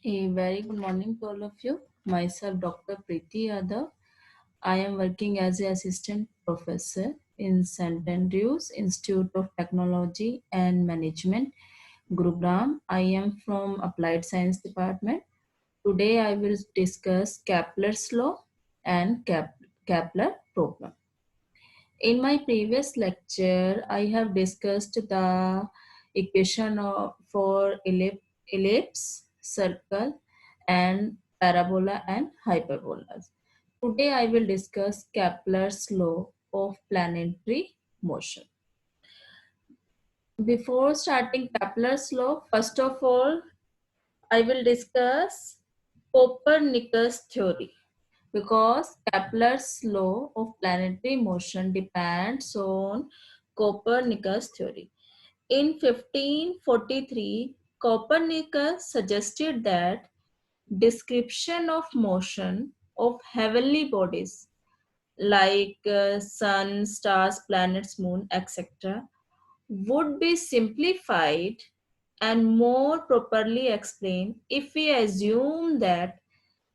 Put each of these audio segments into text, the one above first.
A very good morning to all of you. Myself, Dr. Preeti Yadav. I am working as an assistant professor in St. Andrews Institute of Technology and Management, Gurugram. I am from Applied Science Department. Today, I will discuss Kepler's law and Kepler problem. In my previous lecture, I have discussed the equation for ellipse, circle, and parabola and hyperbolas. Today, I will discuss Kepler's law of planetary motion. Before starting Kepler's law, first of all, I will discuss Copernicus theory because Kepler's law of planetary motion depends on Copernicus theory. In 1543, Copernicus suggested that description of motion of heavenly bodies like sun, stars, planets, moon, etc. would be simplified and more properly explained if we assume that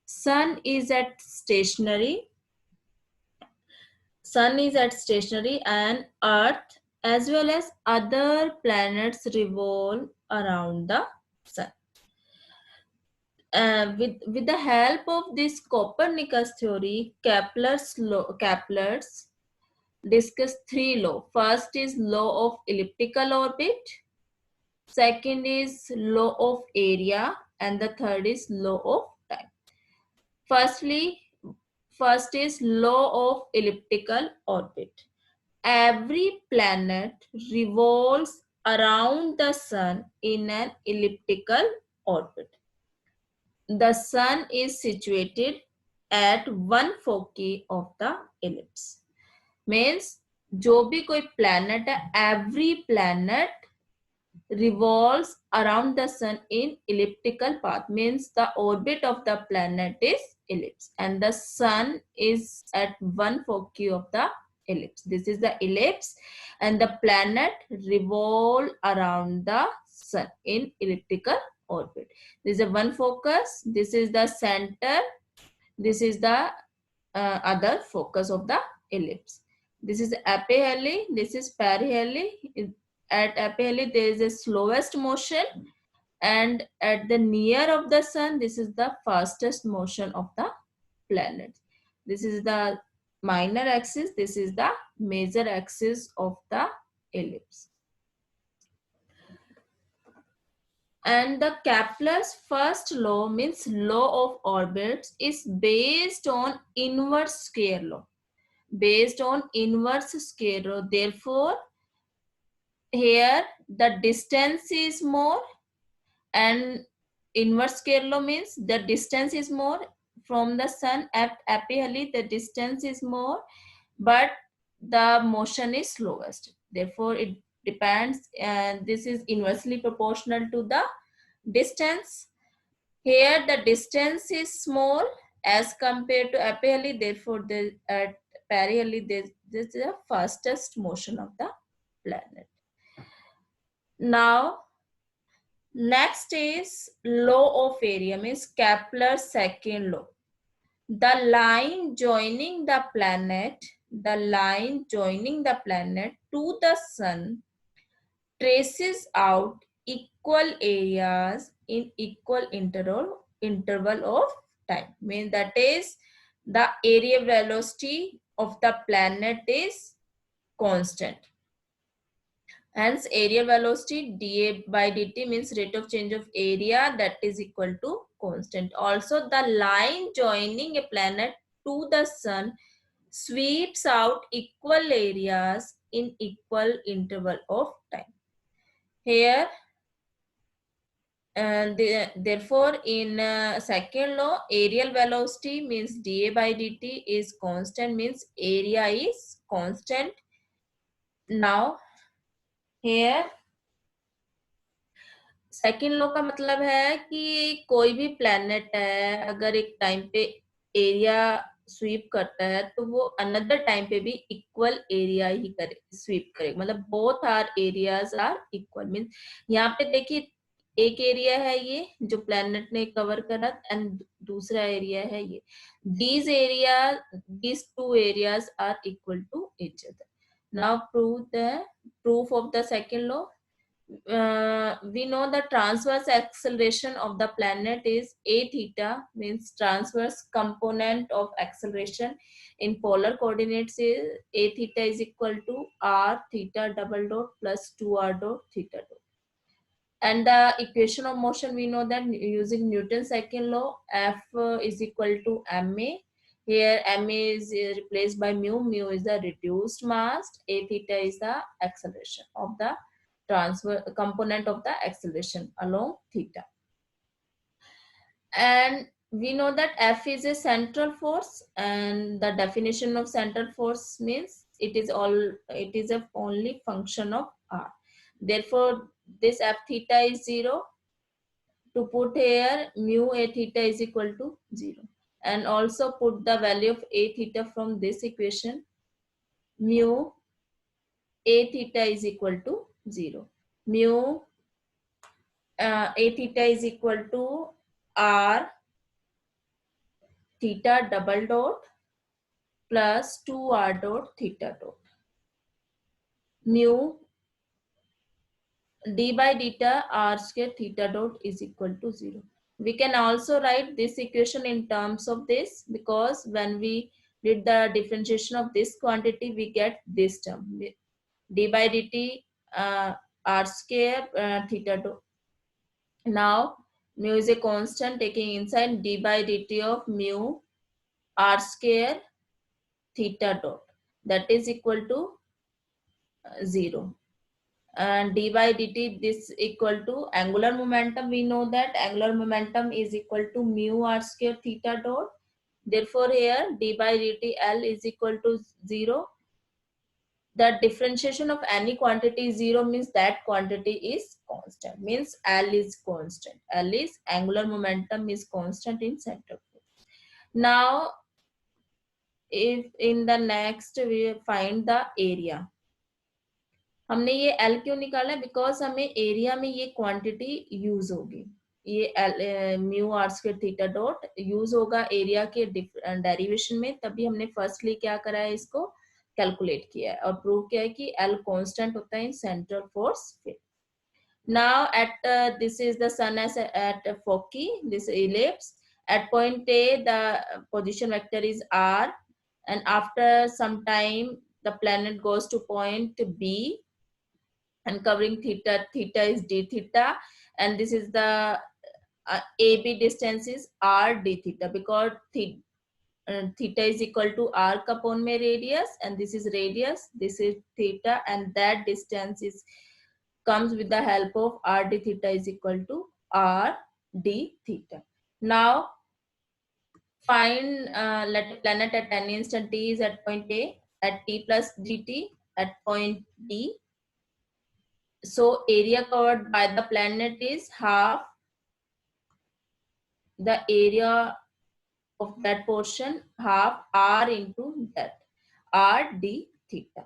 stationary sun is at stationary and earth as well as other planets revolve around the sun. With the help of this Copernicus theory, Kepler's discussed three laws. First is law of elliptical orbit, second is law of area, and the third is law of time. First is law of elliptical orbit. Every planet revolves around the sun in an elliptical orbit. The sun is situated at one foci of the ellipse. Means जो भी कोई planet है, every planet revolves around the sun in elliptical path. Means the orbit of the planet is ellipse and the sun is at one foci of the ellipse. This is the ellipse and the planet revolve around the sun in elliptical orbit. This is one focus, this is the center, this is the other focus of the ellipse. This is apially, this is perihely. At apially there is a slowest motion and at the near of the sun this is the fastest motion of the planet. This is the minor axis, this is the major axis of the ellipse. And the Kepler's first law means law of orbits is based on inverse square law. Based on inverse square law. Therefore, here the distance is more and inverse square law means the distance is more from the sun at apially the distance is more but the motion is slowest. Therefore, it depends and this is inversely proportional to the distance. Here the distance is small as compared to apially. Therefore, at perihely this is the fastest motion of the planet. Now, next is law of area means Kepler's second law. The line joining the planet to the sun traces out equal areas in equal interval of time. Means that is the area velocity of the planet is constant. Hence, area velocity dA by dt means rate of change of area that is equal to constant. Also, the line joining a planet to the sun sweeps out equal areas in equal interval of time. Here, therefore, in second law, areal velocity means dA by dt is constant means area is constant. Now, here second law का मतलब है कि कोई भी planet है अगर एक time पे एरिया स्वीप करता है तो वो अनदर टाइम पे भी इक्वल एरिया ही करे स्वीप करे मतलब both are areas are equal means यहाँ पे देखिए एक एरिया है ये जो प्लैनेट ने कवर करा एंड दूसरा एरिया है ये. These two areas are equal to each other. Now proof of the second law. We know the transverse acceleration of the planet is a theta, means transverse component of acceleration in polar coordinates is a theta is equal to r theta double dot plus 2r dot theta dot. And the equation of motion, we know that using Newton's second law, F is equal to ma. Here ma is replaced by mu. Mu is the reduced mass. A theta is the acceleration of the transfer component of the acceleration along theta. And we know that F is a central force, and the definition of central force means it is a only function of r. Therefore, this F theta is 0. To put here, mu a theta is equal to 0. And also put the value of a theta from this equation. Mu a theta is equal to 0. Mu a theta is equal to r theta double dot plus 2r dot theta dot. Mu d by theta r square theta dot is equal to 0. We can also write this equation in terms of this, because when we did the differentiation of this quantity, we get this term d by dt r square theta dot. Now mu is a constant, taking inside d by dt of mu r square theta dot, that is equal to 0. And d by dt, this equal to angular momentum. We know that angular momentum is equal to mu r square theta dot. Therefore here d by dt L is equal to 0. The differentiation of any quantity is 0 means that quantity is constant, means L is constant. L is angular momentum is constant in center. Now if in the next we find the area. हमने ये L क्यों निकाला? Because हमें area में ये quantity use होगी. ये mu r square theta dot use होगा एरिया के डेरिवेशन में, तभी हमने फर्स्टली क्या करा है, इसको कैलकुलेट किया है और प्रूव किया है कि L कांस्टेंट होता है in central force field. Now at this is the sun as at Foci, this ellipse. At point A, the position vector is r, and after some time the planet goes to point B, and covering theta is d theta, and this is the AB distance is r d theta, because theta is equal to r upon my radius, and this is radius, this is theta, and that distance is comes with the help of r d theta is equal to r d theta. Now find let a planet at any instant t is at point A at t plus dt at point D. So area covered by the planet is half the area of that portion, half r into that r d theta,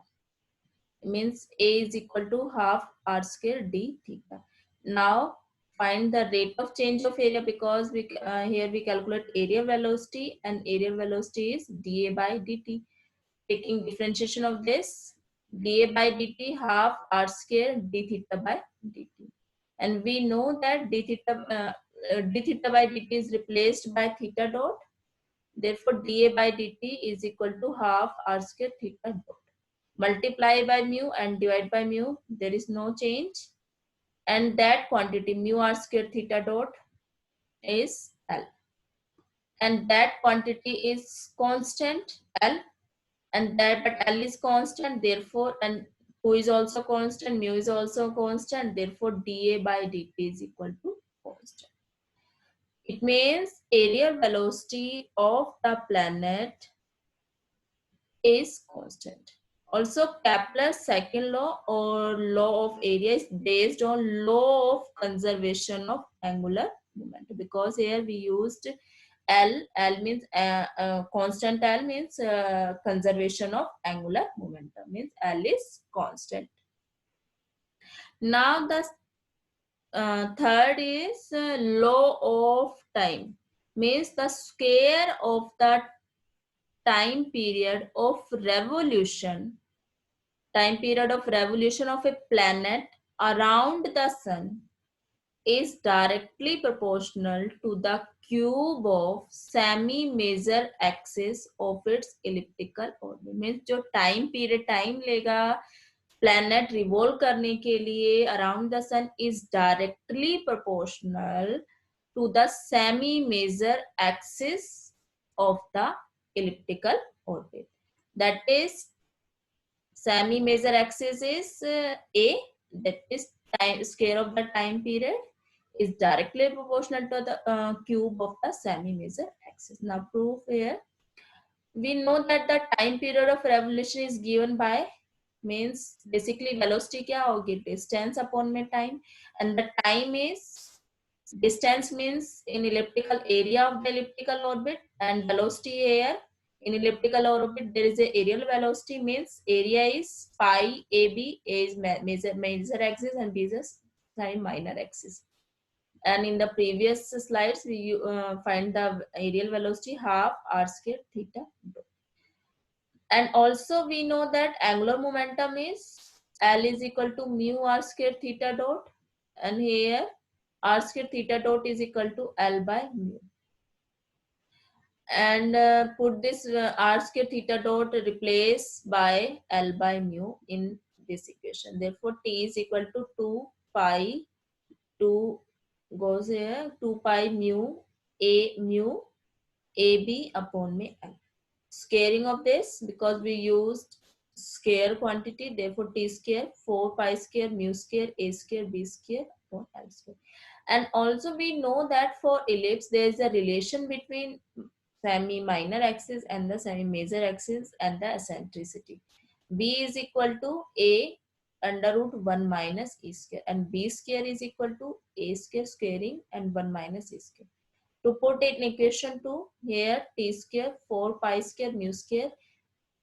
means A is equal to half r square d theta. Now find the rate of change of area, because we here we calculate area velocity, and area velocity is dA by dt. Taking differentiation of this, dA by dt half r square d theta by dt. And we know that d theta by dt is replaced by theta dot. Therefore, dA by dt is equal to half r square theta dot. Multiply by mu and divide by mu. There is no change. And that quantity mu r square theta dot is L. And that quantity is constant L. And that, but L is constant, therefore, and Q is also constant, mu is also constant, therefore dA by dt is equal to constant. It means area velocity of the planet is constant. Also, Kepler's second law or law of area is based on law of conservation of angular momentum, because here we used L means constant. L means conservation of angular momentum, means L is constant. Now the third is law of time, means the square of the time period of revolution of a planet around the sun is directly proportional to the cube of semi-major axis of its elliptical orbit. Means जो time period time लेगा planet revolve करने के लिए around the sun is directly proportional to the semi-major axis of the elliptical orbit. That is, semi-major axis is A, that is time square of the time period is directly proportional to the cube of the semi-major axis. Now proof here. We know that the time period of revolution is given by, means basically velocity क्या होगी, distance upon में time, and the time is, distance means in elliptical area of the elliptical orbit, and velocity here in elliptical orbit there is a aerial velocity, means area is pi AB, A is major axis and B is minor axis. And in the previous slides we find the aerial velocity half r square theta dot. And also we know that angular momentum is L is equal to mu r square theta dot, and here r square theta dot is equal to L by mu. And put this r square theta dot replace by L by mu in this equation. Therefore T is equal to 2 pi, 2 goes here, 2 pi mu AB upon me L. Scaling of this, because we used square quantity, therefore T square 4 pi square mu square A square B square upon L square. And also we know that for ellipse there is a relation between semi minor axis and the semi major axis and the eccentricity. B is equal to A under root 1 minus E square, and B square is equal to A square squaring and 1 minus E square. To put it in equation 2, here T square 4 pi square mu square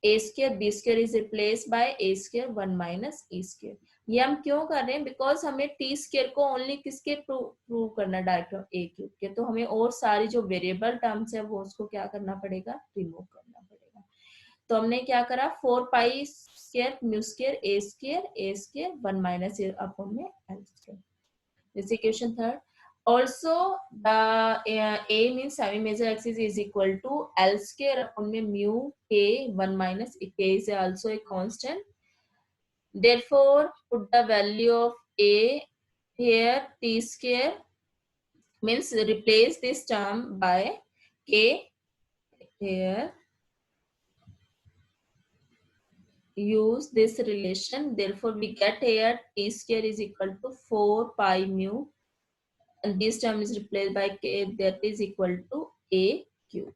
A square B square is replaced by A square 1 minus E square. ये हम क्यों कर रहे हैं? Because हमें T square को only किसके prove करना, डायरेक्ट ए क्यूब के, तो हमें और सारी जो वेरिएबल टर्म्स है वो उसको क्या करना पड़ेगा, रिमूव करना पड़ेगा. तो हमने क्या करा, 4 पाई स्केयर म्यू स्केयर ए स्केयर 1 माइनस अपॉन में L square. This equation third. Also the A means semi major axis is equal to L square upon में mu k 1 minus k is also a constant. Therefore put the value of A here, T square, means replace this term by k here, use this relation, therefore we get here T square is equal to 4 pi mu, and this term is replaced by k, that is equal to A cube.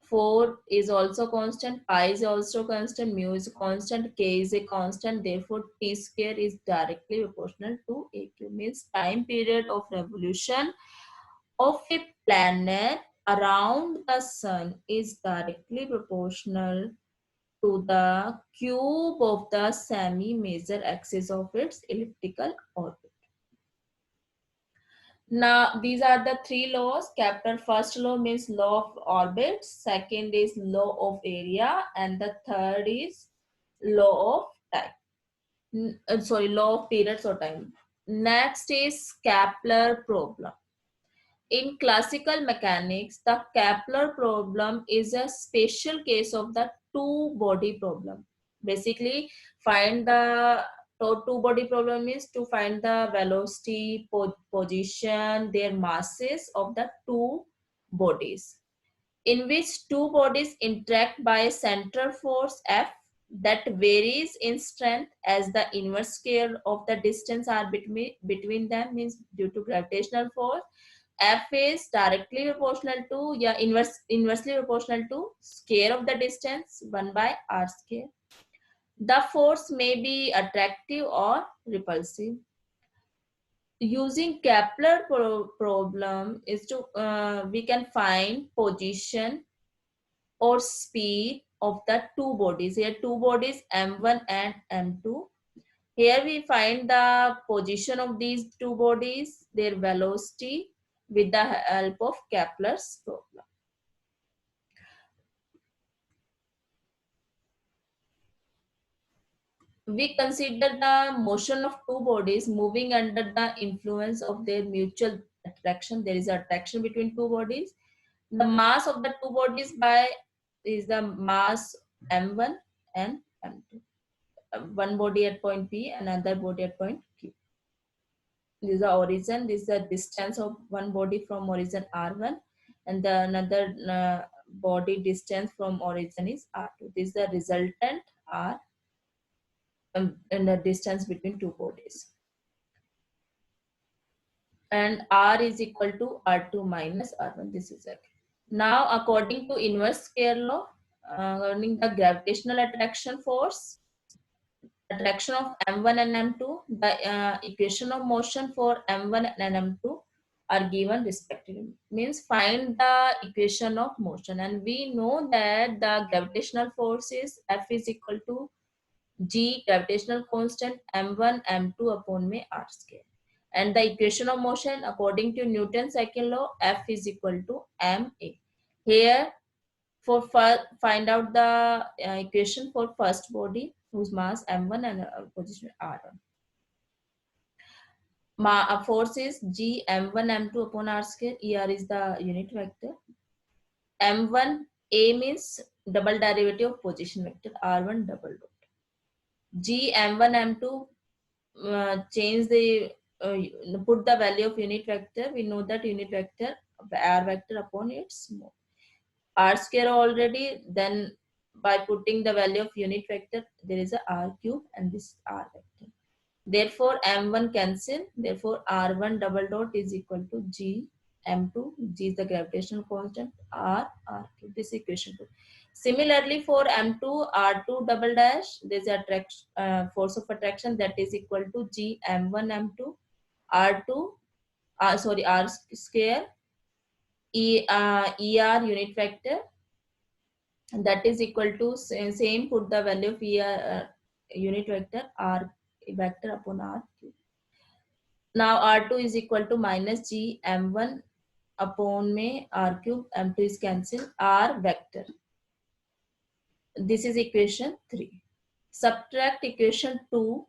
4 is also constant, pi is also constant, mu is constant, k is a constant, therefore T square is directly proportional to A cube. Means time period of revolution of a planet around the sun is directly proportional to the cube of the semi-major axis of its elliptical orbit. Now, these are the three laws. Capital first law means law of orbit, second is law of area, and the third is law of time. Law of periods or time. Next is Kepler problem. In classical mechanics, the Kepler problem is a special case of the two-body problem. Basically, find the two-body problem is to find the velocity, position, their masses of the two bodies, in which two bodies interact by a central force F that varies in strength as the inverse scale of the distance are between them, means due to gravitational force. F is directly proportional to, inversely proportional to square of the distance 1 by r square. The force may be attractive or repulsive. Using Kepler problem is to we can find position or speed of the two bodies. Here two bodies m1 and m2. Here we find the position of these two bodies, their velocity with the help of Kepler's problem. We consider the motion of two bodies moving under the influence of their mutual attraction. There is attraction between two bodies. The mass of the two bodies by is the mass m1 and m2. One body at point P, another body at point Q. This is the origin. This is the distance of one body from origin r1, and the another body distance from origin is r2. This is the resultant r, and the distance between two bodies. And r is equal to r2 minus r1. This is it. Now, according to inverse square law, governing the gravitational attraction force, attraction of m1 and m2, the equation of motion for m1 and m2 are given respectively. Means find the equation of motion, and we know that the gravitational force is F is equal to G gravitational constant m1 m2 upon may r square. And the equation of motion according to Newton's second law, F is equal to ma. Here, find out the equation for first body whose mass m1 and position r1. Force is G m1 m2 upon r square. Er is the unit vector. m1 a means double derivative of position vector, r1 double dot. G m1 m2, change the put the value of unit vector. We know that unit vector r vector upon its mode. R square already, then by putting the value of unit vector, there is a r cube and this r vector. Therefore, m1 cancel. Therefore, r1 double dot is equal to g m2. G is the gravitational constant, r cube. This is equation 2. Similarly, for m2 r2 double dash, there is a force of attraction that is equal to g m1 m2 r2 r square er unit vector, that is equal to same, put the value of unit vector r vector upon r cube. Now r2 is equal to minus g m1 upon may r cube, m2 is cancelled, r vector. This is equation 3. Subtract equation 2,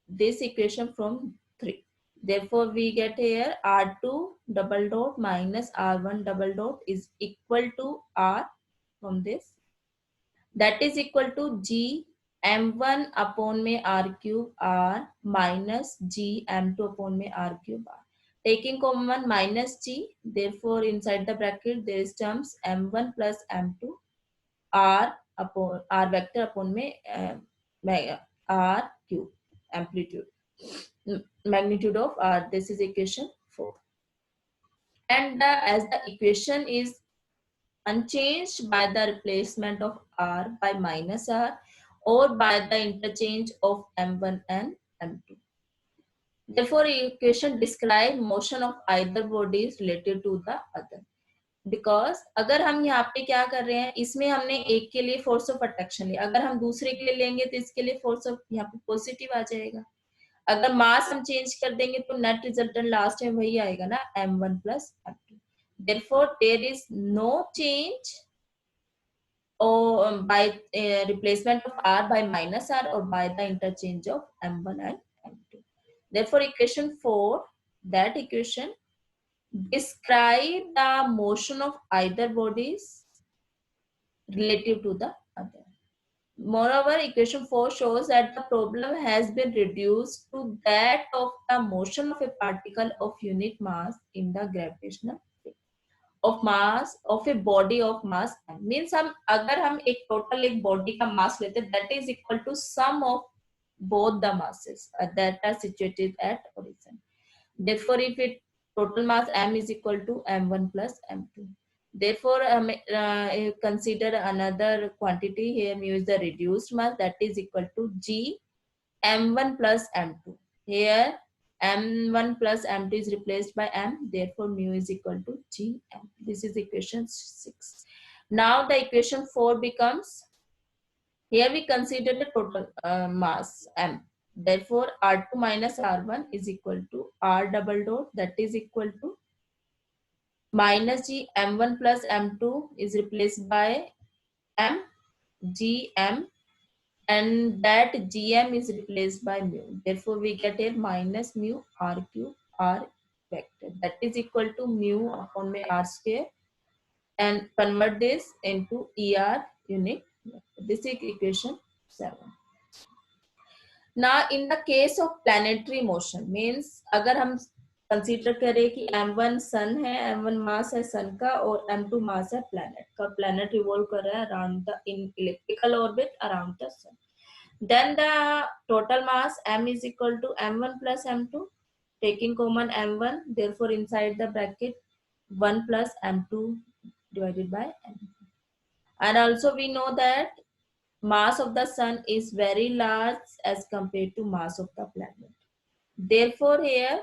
this equation from 3. Therefore, we get here r2 double dot minus r1 double dot is equal to r from this. That is equal to g m1 upon may r cube r minus g m2 upon may r cube r. Taking common minus g, therefore inside the bracket there is terms m1 plus m2 r upon r vector upon may r cube amplitude magnitude of r. This is equation 4. And as the equation is unchanged by the replacement of r by minus r or by the interchange of m1 and m2. Therefore, equation describe motion of either bodies related to the other. Because अगर हम यहाँ पे क्या कर रहे हैं, इसमें हमने एक के लिए फोर्स ऑफ अट्रैक्शन लिया, अगर हम दूसरे के लिए लेंगे तो इसके लिए फोर्स ऑफ यहाँ पे पॉजिटिव आ जाएगा. अगर मास हम चेंज कर देंगे तो नेट रिजल्टेंट लास्ट में वही आएगा ना, m1 plus m2. Therefore, there is no change or by replacement of r by minus r or by the interchange of m1 and m2. Therefore, equation 4, that equation describe the motion of either bodies relative to the other. Moreover, equation 4 shows that the problem has been reduced to that of the motion of a particle of unit mass in the gravitational field of mass of a body of mass m. Means हम अगर हम एक total एक body का mass लेते हैं, that is equal to sum of both the masses that are situated at origin. Therefore, if it total mass m is equal to m1 plus m2. Therefore, consider another quantity here, mu is the reduced mass, that is equal to g m1 plus m2. Here m1 plus m2 is replaced by m, therefore mu is equal to g m. This is equation 6. Now the equation 4 becomes, here we consider the total mass m. Therefore, R2 minus R1 is equal to R double dot, that is equal to minus G M1 plus M2 is replaced by M GM, and that GM is replaced by mu. Therefore, we get a minus mu R cube R vector, that is equal to mu upon my R square, and convert this into ER unit vector. This is equation 7. Now, in the case of planetary motion, means अगर हम consider करें कि m1 सन है, m1 मास है सन का, और m2 मास है planet का, प्लैनेट रिवॉल्व कर रहा है around the in elliptical orbit around the sun, then the total mass m is equal to m1 plus m2, taking common m1, therefore inside the bracket 1 plus m2 divided by m. And also we know that mass of the sun is very large as compared to mass of the planet. Therefore, here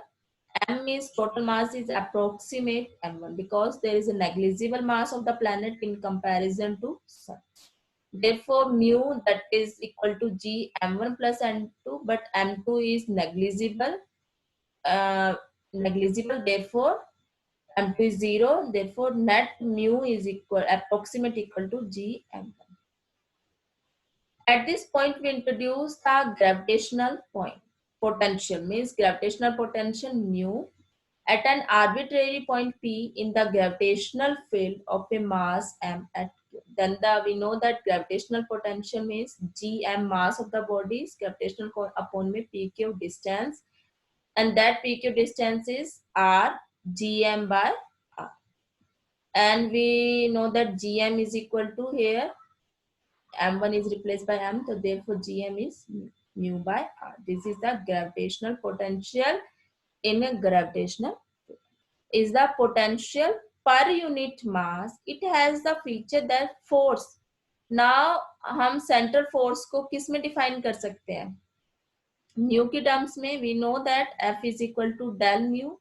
m is total mass is approximate m1 because there is a negligible mass of the planet in comparison to sun. Therefore, mu that is equal to G m1 plus m2, but m2 is negligible. Therefore, m2 is 0. Therefore, net mu is equal approximate equal to G m1. At this point, we introduce the gravitational point potential, means gravitational potential mu at an arbitrary point P in the gravitational field of a mass m at Q. Then we know that gravitational potential means Gm mass of the body is gravitational upon में PQ distance, and that PQ distance is R Gm by R. And we know that Gm is equal to here m1 is replaced by m, so therefore Gm is mu by R. This is the gravitational potential in a gravitational field. Is the potential per unit mass. It has the feature that force. Now हम central force को किस में define कर सकते हैं? Mu के terms में we know that F is equal to del U.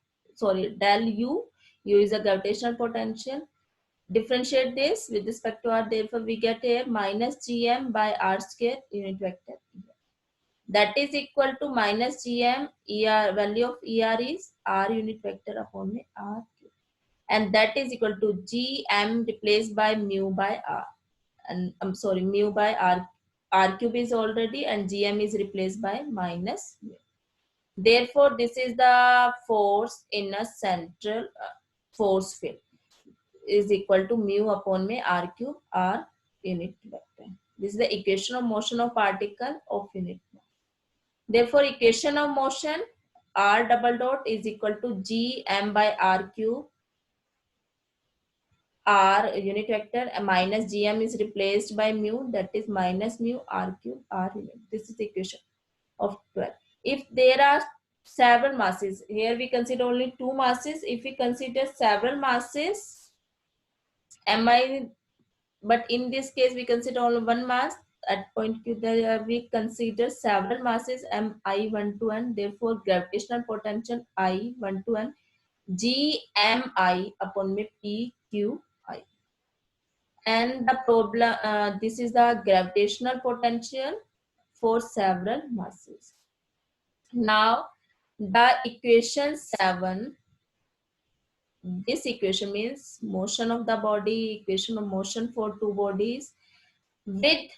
U is a gravitational potential. Differentiate this with respect to R, therefore we get a minus Gm by R square unit vector. That is equal to minus Gm, ER, value of ER is R unit vector upon R cube. And that is equal to Gm replaced by mu by R. And I'm sorry, mu by R cube is already, and Gm is replaced by minus mu. Therefore, this is the force in a central force field is equal to mu upon में R cube R unit vector. This is the equation of motion of particle of unit mass. Therefore, equation of motion R double dot is equal to G m by R cube R unit vector, minus Gm is replaced by mu, that is minus mu R cube R unit. This is the equation of 12. If there are several masses, here we consider only two masses. If we consider several masses, mi, but in this case we consider only one mass. At point Q, we consider several masses mi1 to n. Therefore, gravitational potential I1 to n Gmi upon me PQi. And the problem, this is the gravitational potential for several masses. Now, the equation 7, this equation means motion of the body, equation of motion for two bodies with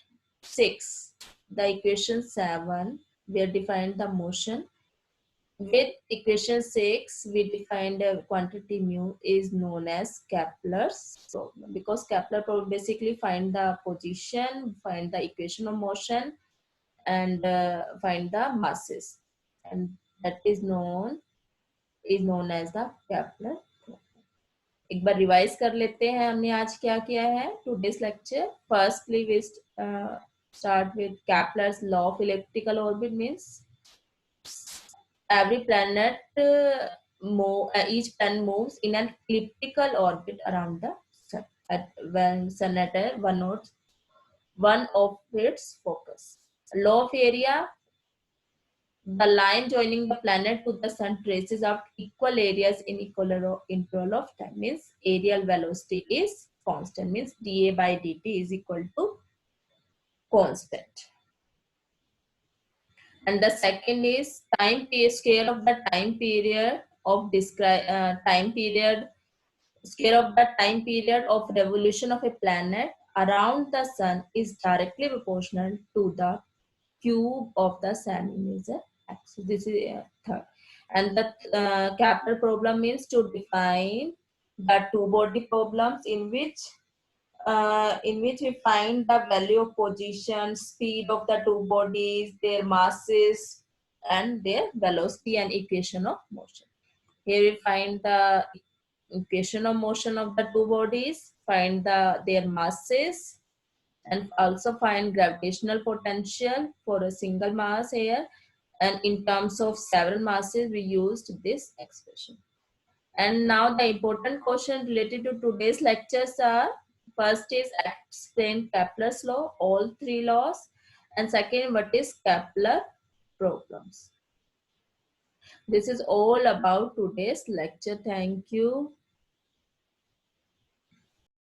6. The equation 7, we have defined the motion. With equation 6, we defined a quantity mu is known as Kepler's problem, because Kepler problem basically find the position, find the equation of motion, and find the masses, and that is known as the Kepler problem. एक बार revise कर लेते हैं हमने आज क्या किया है today's lecture. Firstly we start with Kepler's law of elliptical orbit, means every planet each planet moves in an elliptical orbit around the sun when sun at one of its focus. Law of area, the line joining the planet to the sun traces out equal areas in equal interval of time, means aerial velocity is constant, means dA by dt is equal to constant. And the second is scale of the time period of scale of the time period of revolution of a planet around the sun is directly proportional to the cube of the sun in its axis. This is third. And the capital problem means to define the two body problems in which we find the value of position, speed of the two bodies, their masses, and their velocity and equation of motion. Here we find the equation of motion of the two bodies, find their masses, and also find gravitational potential for a single mass here. And in terms of several masses, we used this expression. And now the important question related to today's lectures are, first is explain Kepler's law, all three laws, and second, what is Kepler problems. This is all about today's lecture. Thank you.